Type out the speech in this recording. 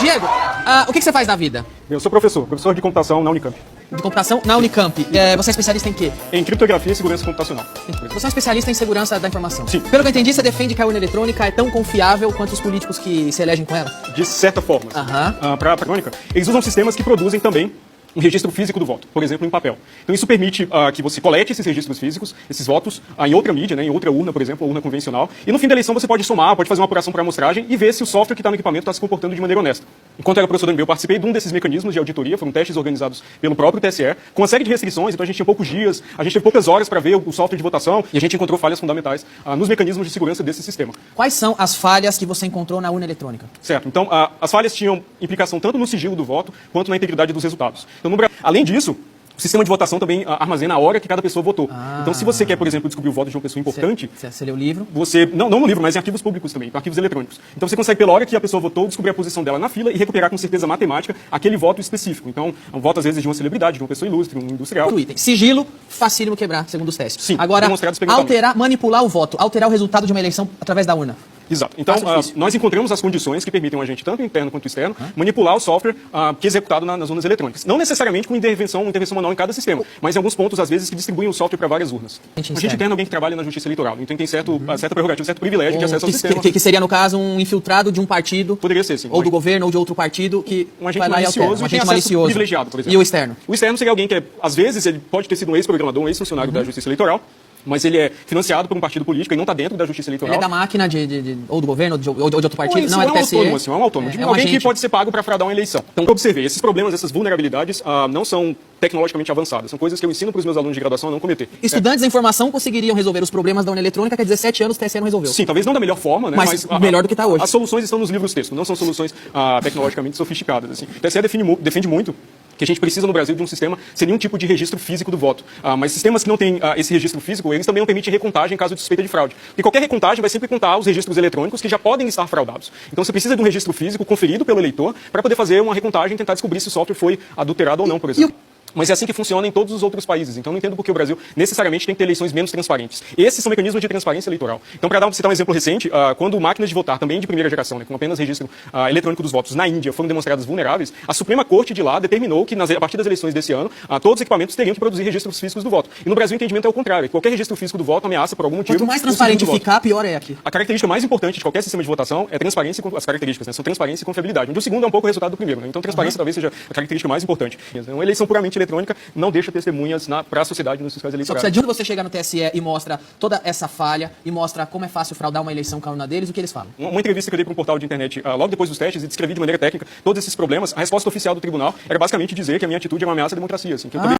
Diego, o que você faz na vida? Eu sou professor de computação na Unicamp. De computação na Unicamp. Você é especialista em quê? Em criptografia e segurança computacional. Você é um especialista em segurança da informação. Sim. Pelo que eu entendi, você defende que a urna eletrônica é tão confiável quanto os políticos que se elegem com ela? De certa forma. Aham. Para a eletrônica, eles usam sistemas que produzem também um registro físico do voto, por exemplo, em papel. Então isso permite que você colete esses registros físicos, esses votos, em outra mídia, né, em outra urna, por exemplo, a urna convencional, e no fim da eleição você pode somar, pode fazer uma apuração por amostragem e ver se o software que está no equipamento está se comportando de maneira honesta. Enquanto eu era professor da UNB, eu participei de um desses mecanismos de auditoria, foram testes organizados pelo próprio TSE, com uma série de restrições, então a gente tinha poucos dias, a gente teve poucas horas para ver o software de votação, e a gente encontrou falhas fundamentais nos mecanismos de segurança desse sistema. Quais são as falhas que você encontrou na urna eletrônica? Certo. Então, as falhas tinham implicação tanto no sigilo do voto, quanto na integridade dos resultados. Então, além disso, o sistema de votação também armazena a hora que cada pessoa votou. Então, se você quer, por exemplo, descobrir o voto de uma pessoa importante... Você lê o livro? Não no livro, mas em arquivos públicos também, em arquivos eletrônicos. Então, você consegue, pela hora que a pessoa votou, descobrir a posição dela na fila e recuperar com certeza matemática aquele voto específico. Então, um voto, às vezes, de uma celebridade, de uma pessoa ilustre, um industrial. Outro item. Sigilo, facílimo quebrar, segundo os testes. Sim, agora, demonstrado experimentalmente. manipular o voto, alterar o resultado de uma eleição através da urna. Exato. Então, nós encontramos as condições que permitem a gente, tanto interno quanto externo, manipular o software que é executado nas urnas eletrônicas. Não necessariamente com intervenção manual em cada sistema, mas em alguns pontos, às vezes, que distribuem o software para várias urnas. A gente interno é alguém que trabalha na justiça eleitoral, então tem certa prerrogativa, certo privilégio de acesso ao sistema. Que seria, no caso, um infiltrado de um partido. Poderia ser, sim. Ou do governo, ou de outro partido, que um agente malicioso, um agente malicioso. Privilegiado, por exemplo. E o externo? O externo seria alguém que, às vezes, ele pode ter sido um ex-programador, um ex-funcionário da justiça eleitoral, mas ele é financiado por um partido político e não está dentro da justiça eleitoral. Ele é da máquina ou do governo, ou de outro partido, não é do TSE. É um autônomo, alguém que pode ser pago para fraudar uma eleição. Então, observei, esses problemas, essas vulnerabilidades não são tecnologicamente avançadas, são coisas que eu ensino para os meus alunos de graduação a não cometer. Estudantes da informação conseguiriam resolver os problemas da urna eletrônica que há 17 anos o TSE não resolveu. Sim, talvez não da melhor forma, né? Mas melhor do que está hoje. As soluções estão nos livros texto, não são soluções tecnologicamente sofisticadas. Assim. O TSE defende muito que a gente precisa no Brasil de um sistema sem nenhum tipo de registro físico do voto. Mas sistemas que não têm esse registro físico, eles também não permitem recontagem em caso de suspeita de fraude. Porque qualquer recontagem vai sempre contar os registros eletrônicos que já podem estar fraudados. Então você precisa de um registro físico conferido pelo eleitor para poder fazer uma recontagem e tentar descobrir se o software foi adulterado ou não, por exemplo. Mas é assim que funciona em todos os outros países. Então, não entendo por que o Brasil necessariamente tem que ter eleições menos transparentes. Esses são mecanismos de transparência eleitoral. Então, para citar um exemplo recente, quando máquinas de votar, também de primeira geração, né, com apenas registro eletrônico dos votos na Índia, foram demonstradas vulneráveis, a Suprema Corte de lá determinou que, a partir das eleições desse ano, todos os equipamentos teriam que produzir registros físicos do voto. E no Brasil o entendimento é o contrário. Qualquer registro físico do voto ameaça, por algum motivo... Quanto mais transparente ficar, pior é aqui. A característica mais importante de qualquer sistema de votação é transparência e as características, né, são transparência e confiabilidade. O segundo é um pouco o resultado do primeiro. Né? Então, transparência talvez seja a característica mais importante. Uma eleição puramente eletrônica não deixa testemunhas para a sociedade nos fiscais eleitorais. Só precisa de onde você chegar no TSE e mostra toda essa falha e mostra como é fácil fraudar uma eleição com a urna deles, o que eles falam? Uma entrevista que eu dei para um portal de internet logo depois dos testes e descrevi de maneira técnica todos esses problemas, a resposta oficial do tribunal era basicamente dizer que a minha atitude é uma ameaça à democracia. Assim, que eu